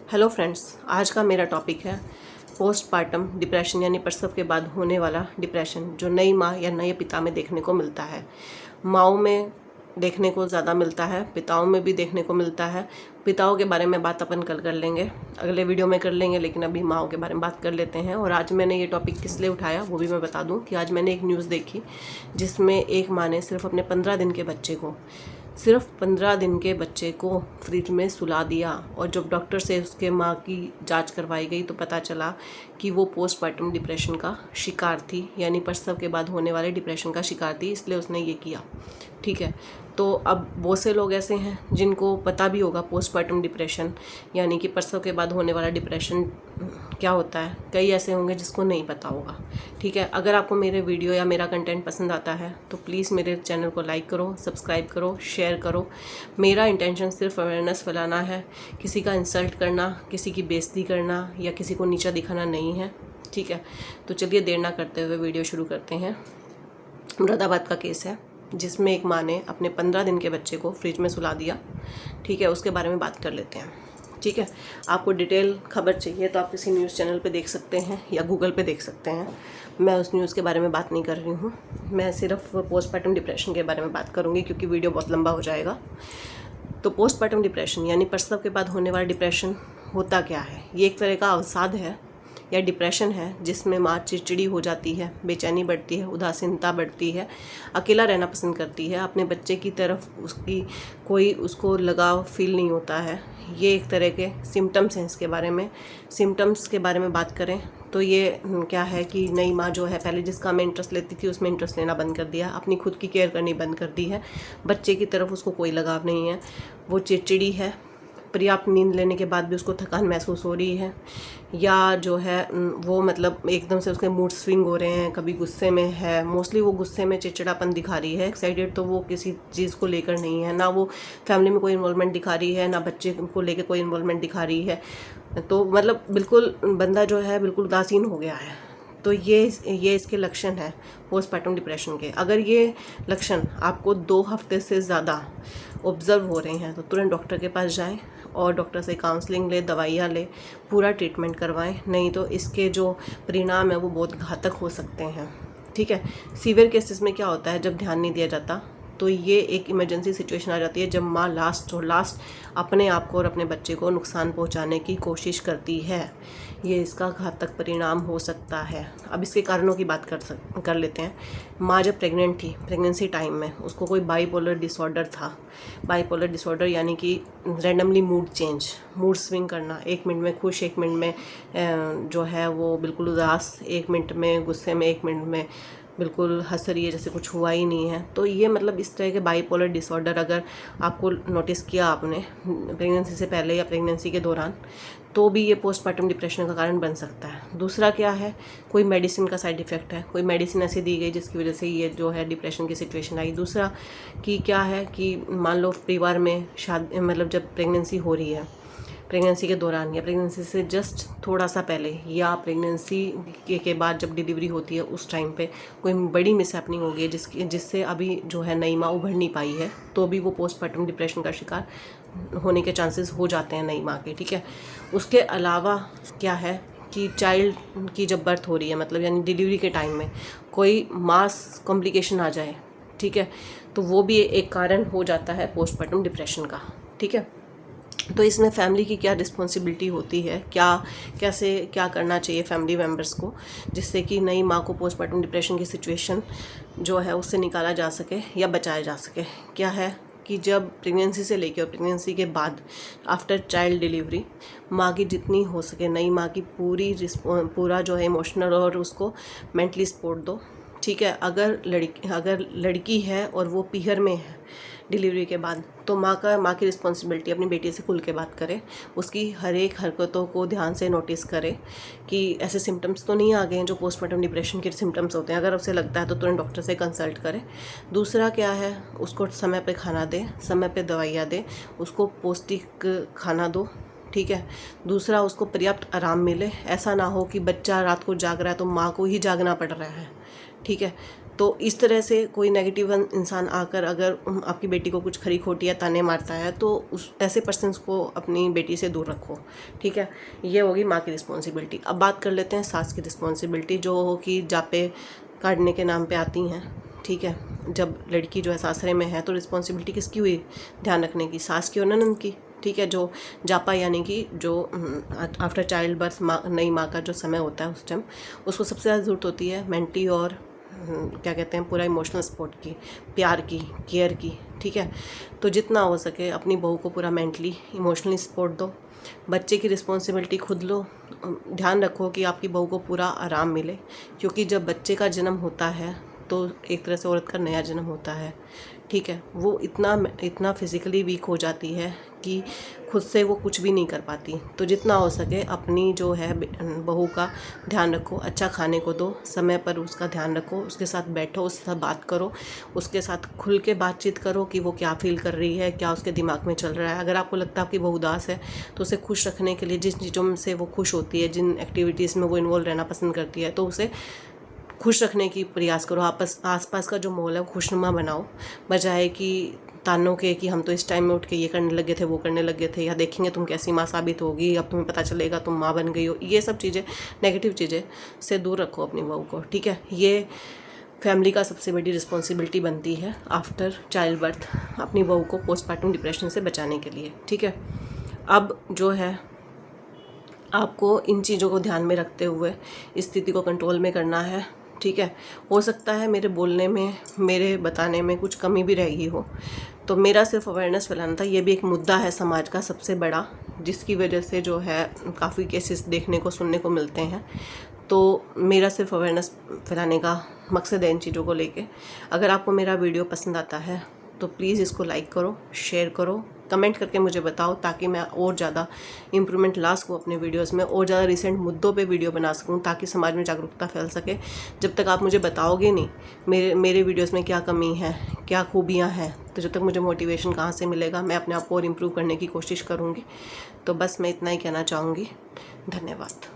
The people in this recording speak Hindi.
हेलो फ्रेंड्स, आज का मेरा टॉपिक है पोस्टपार्टम डिप्रेशन यानी प्रसव के बाद होने वाला डिप्रेशन जो नई माँ या नए पिता में देखने को मिलता है। माँओं में देखने को ज़्यादा मिलता है, पिताओं में भी देखने को मिलता है। पिताओं के बारे में बात अपन कल कर लेंगे, अगले वीडियो में कर लेंगे, लेकिन अभी माँओं के बारे में बात कर लेते हैं। और आज मैंने ये टॉपिक किस लिए उठाया वो भी मैं बता दूँ कि आज मैंने एक न्यूज़ देखी जिसमें एक माँ ने सिर्फ अपने 15 दिन के बच्चे को फ्रिज में सुला दिया। और जब डॉक्टर से उसके माँ की जांच करवाई गई तो पता चला कि वो पोस्टपार्टम डिप्रेशन का शिकार थी, यानी प्रसव के बाद होने वाले डिप्रेशन का शिकार थी, इसलिए उसने ये किया। ठीक है, तो अब बहुत से लोग ऐसे हैं जिनको पता भी होगा पोस्टपार्टम डिप्रेशन यानी कि प्रसव के बाद होने वाला डिप्रेशन क्या होता है। कई ऐसे होंगे जिसको नहीं पता होगा। ठीक है, अगर आपको मेरे वीडियो या मेरा कंटेंट पसंद आता है तो प्लीज़ मेरे चैनल को लाइक करो, सब्सक्राइब करो, शेयर करो। मेरा इंटेंशन सिर्फ अवेयरनेस फैलाना है, किसी का इंसल्ट करना, किसी की बेइज्जती करना या किसी को नीचा दिखाना नहीं है। ठीक है, तो चलिए देर ना करते हुए वीडियो शुरू करते हैं। मुरादाबाद का केस है जिसमें एक माँ ने अपने 15 दिन के बच्चे को फ्रिज में सुला दिया। ठीक है, उसके बारे में बात कर लेते हैं। ठीक है, आपको डिटेल खबर चाहिए तो आप किसी न्यूज़ चैनल पे देख सकते हैं या गूगल पे देख सकते हैं। मैं उस न्यूज़ के बारे में बात नहीं कर रही हूँ, मैं सिर्फ पोस्टपार्टम डिप्रेशन के बारे में बात करूँगी क्योंकि वीडियो बहुत लंबा हो जाएगा। तो पोस्टपार्टम डिप्रेशन यानी प्रसव के बाद होने वाला डिप्रेशन होता क्या है? ये एक तरह का अवसाद है या डिप्रेशन है जिसमें माँ चिड़चिड़ी हो जाती है, बेचैनी बढ़ती है, उदासीनता बढ़ती है, अकेला रहना पसंद करती है, अपने बच्चे की तरफ उसको लगाव फील नहीं होता है। ये एक तरह के सिम्टम्स हैं। इसके बारे में सिम्टम्स के बारे में बात करें तो ये क्या है कि नई माँ जो है पहले जिस काम में इंटरेस्ट लेती थी उसमें इंटरेस्ट लेना बंद कर दिया, अपनी खुद की केयर करनी बंद कर दी है, बच्चे की तरफ उसको कोई लगाव नहीं है, वो चिड़चिड़ी है, पर्याप्त नींद लेने के बाद भी उसको थकान महसूस हो रही है, या जो है वो मतलब एकदम से उसके मूड स्विंग हो रहे हैं, कभी गुस्से में है, मोस्टली वो गुस्से में चिड़चिड़ापन दिखा रही है। एक्साइटेड तो वो किसी चीज़ को लेकर नहीं है, ना वो फैमिली में कोई इन्वॉल्वमेंट दिखा रही है, ना बच्चे को लेकर कोई इन्वॉल्वमेंट दिखा रही है। तो मतलब बिल्कुल बंदा जो है बिल्कुल उदासीन हो गया है। तो ये इसके लक्षण है पोस्टपार्टम डिप्रेशन के। अगर ये लक्षण आपको 2 हफ्ते से ज़्यादा ऑब्ज़र्व हो रहे हैं तो तुरंत डॉक्टर के पास जाएं और डॉक्टर से काउंसलिंग ले, दवाइयाँ ले, पूरा ट्रीटमेंट करवाएं, नहीं तो इसके जो परिणाम है वो बहुत घातक हो सकते हैं। ठीक है, सीवियर केसेस में क्या होता है, जब ध्यान नहीं दिया जाता तो ये एक इमरजेंसी सिचुएशन आ जाती है जब माँ लास्ट अपने आप को और अपने बच्चे को नुकसान पहुंचाने की कोशिश करती है। ये इसका घातक परिणाम हो सकता है। अब इसके कारणों की बात कर लेते हैं। माँ जब प्रेग्नेंट थी, प्रेगनेंसी टाइम में उसको कोई बाइपोलर डिसऑर्डर था। बाइपोलर डिसऑर्डर यानी कि रैंडमली मूड स्विंग करना, 1 मिनट में खुश, 1 मिनट में जो है वो बिल्कुल उदास, 1 मिनट में गुस्से में, 1 मिनट में बिल्कुल हंस रही है जैसे कुछ हुआ ही नहीं है। तो ये मतलब इस तरह के बाइपोलर डिसऑर्डर अगर आपको नोटिस किया आपने प्रेगनेंसी से पहले या प्रेगनेंसी के दौरान, तो भी ये पोस्टपार्टम डिप्रेशन का कारण बन सकता है। दूसरा क्या है, कोई मेडिसिन का साइड इफ़ेक्ट है, कोई मेडिसिन ऐसी दी गई जिसकी वजह से ये जो है डिप्रेशन की सिचुएशन आई। दूसरा कि क्या है कि मान लो परिवार में शादी, मतलब जब प्रेगनेंसी हो रही है, प्रेगनेंसी के दौरान या प्रेगनेंसी से जस्ट थोड़ा सा पहले या प्रेगनेंसी के बाद जब डिलीवरी होती है उस टाइम पे कोई बड़ी मिसहैपनिंग हो गई है जिससे अभी जो है नई माँ उभर नहीं पाई है, तो भी वो पोस्टपार्टम डिप्रेशन का शिकार होने के चांसेस हो जाते हैं नई माँ के। ठीक है, उसके अलावा क्या है कि चाइल्ड की जब बर्थ हो रही है, मतलब यानी डिलीवरी के टाइम में कोई मास कॉम्प्लिकेशन आ जाए, ठीक है, तो वो भी एक कारण हो जाता है पोस्टपार्टम डिप्रेशन का। ठीक है, तो इसमें फैमिली की क्या रिस्पॉन्सिबिलिटी होती है, क्या करना चाहिए फैमिली मेम्बर्स को जिससे कि नई माँ को पोस्टपार्टम डिप्रेशन की सिचुएशन जो है उससे निकाला जा सके या बचाया जा सके। क्या है कि जब प्रेगनेंसी से लेकर और प्रेगनेंसी के बाद आफ्टर चाइल्ड डिलीवरी माँ की जितनी हो सके, नई माँ की पूरा जो है इमोशनल और उसको मेंटली सपोर्ट दो। ठीक है, अगर लड़की है और वो पीहर में है डिलीवरी के बाद, तो माँ की रिस्पॉन्सिबिलिटी अपनी बेटी से खुल के बात करे, उसकी हर एक हरकतों को ध्यान से नोटिस करे कि ऐसे सिम्टम्स तो नहीं आ गए हैं जो पोस्टमार्टम डिप्रेशन के सिम्टम्स होते हैं। अगर उसे लगता है तो तुरंत डॉक्टर से कंसल्ट करे। दूसरा क्या है, उसको समय पे खाना दे, समय पे दवाइयाँ दे, उसको पौष्टिक खाना दो। ठीक है, दूसरा उसको पर्याप्त आराम मिले, ऐसा ना हो कि बच्चा रात को जाग रहा है तो माँ को ही जागना पड़ रहा है। ठीक है, तो इस तरह से कोई नेगेटिव इंसान आकर अगर आपकी बेटी को कुछ खरी खोटी या ताने मारता है तो उस ऐसे पर्सनस को अपनी बेटी से दूर रखो, ठीक है। ये होगी माँ की रिस्पॉन्सिबिलिटी। अब बात कर लेते हैं सास की रिस्पॉन्सिबिलिटी, जो कि जापे काटने के नाम पे आती हैं, ठीक है। जब लड़की जो है सासरे में है तो रिस्पॉन्सिबिलिटी किसकी हुई ध्यान रखने की, सास की और ननद की, ठीक है। जो जापा यानी कि जो आफ्टर चाइल्ड बर्थ नई माँ का जो समय होता है उस टाइम उसको सबसे ज़्यादा ज़रूरत होती है मेंटली और क्या कहते हैं पूरा इमोशनल सपोर्ट की, प्यार की, केयर की, ठीक है। तो जितना हो सके अपनी बहू को पूरा मेंटली इमोशनली सपोर्ट दो। बच्चे की रिस्पॉन्सिबिलिटी खुद लो। ध्यान रखो कि आपकी बहू को पूरा आराम मिले, क्योंकि जब बच्चे का जन्म होता है तो एक तरह से औरत का नया जन्म होता है, ठीक है। वो इतना फिज़िकली वीक हो जाती है कि खुद से वो कुछ भी नहीं कर पाती। तो जितना हो सके अपनी जो है बहू का ध्यान रखो, अच्छा खाने को दो, समय पर उसका ध्यान रखो, उसके साथ बैठो, उसके साथ बात करो, उसके साथ खुल के बातचीत करो कि वो क्या फील कर रही है, क्या उसके दिमाग में चल रहा है। अगर आपको लगता है आपकी बहू उदास है तो उसे खुश रखने के लिए जिन चीज़ों से वो खुश होती है, जिन एक्टिविटीज़ में वो इन्वॉल्व रहना पसंद करती है, तो उसे खुश रखने की प्रयास करो। आसपास का जो माहौल है वो खुशनुमा बनाओ, बजाय कि तानों के कि हम तो इस टाइम में उठ के ये करने लगे थे, वो करने लगे थे, या देखेंगे तुम कैसी माँ साबित होगी, अब तुम्हें पता चलेगा तुम माँ बन गई हो। ये सब चीज़ें, नेगेटिव चीज़ें से दूर रखो अपनी बहू को, ठीक है। ये फैमिली का सबसे बड़ी रिस्पॉन्सिबिलिटी बनती है आफ्टर चाइल्ड बर्थ, अपनी बहू को पोस्टमार्टम डिप्रेशन से बचाने के लिए, ठीक है। अब जो है आपको इन चीज़ों को ध्यान में रखते हुए स्थिति को कंट्रोल में करना है, ठीक है। हो सकता है मेरे बोलने में, मेरे बताने में कुछ कमी भी रह गई हो, तो मेरा सिर्फ अवेयरनेस फैलाना था। ये भी एक मुद्दा है समाज का सबसे बड़ा, जिसकी वजह से जो है काफ़ी केसेस देखने को सुनने को मिलते हैं। तो मेरा सिर्फ अवेयरनेस फैलाने का मकसद है इन चीज़ों को लेके। अगर आपको मेरा वीडियो पसंद आता है तो प्लीज़ इसको लाइक करो, शेयर करो, कमेंट करके मुझे बताओ, ताकि मैं और ज़्यादा इम्प्रूवमेंट ला सकूँ अपने वीडियोस में, और ज़्यादा रिसेंट मुद्दों पे वीडियो बना सकूँ, ताकि समाज में जागरूकता फैल सके। जब तक आप मुझे बताओगे नहीं मेरे वीडियोस में क्या कमी है, क्या खूबियाँ हैं, तो जब तक मुझे मोटिवेशन कहाँ से मिलेगा। मैं अपने आप को और इम्प्रूव करने की कोशिश करूँगी। तो बस मैं इतना ही कहना चाहूँगी। धन्यवाद।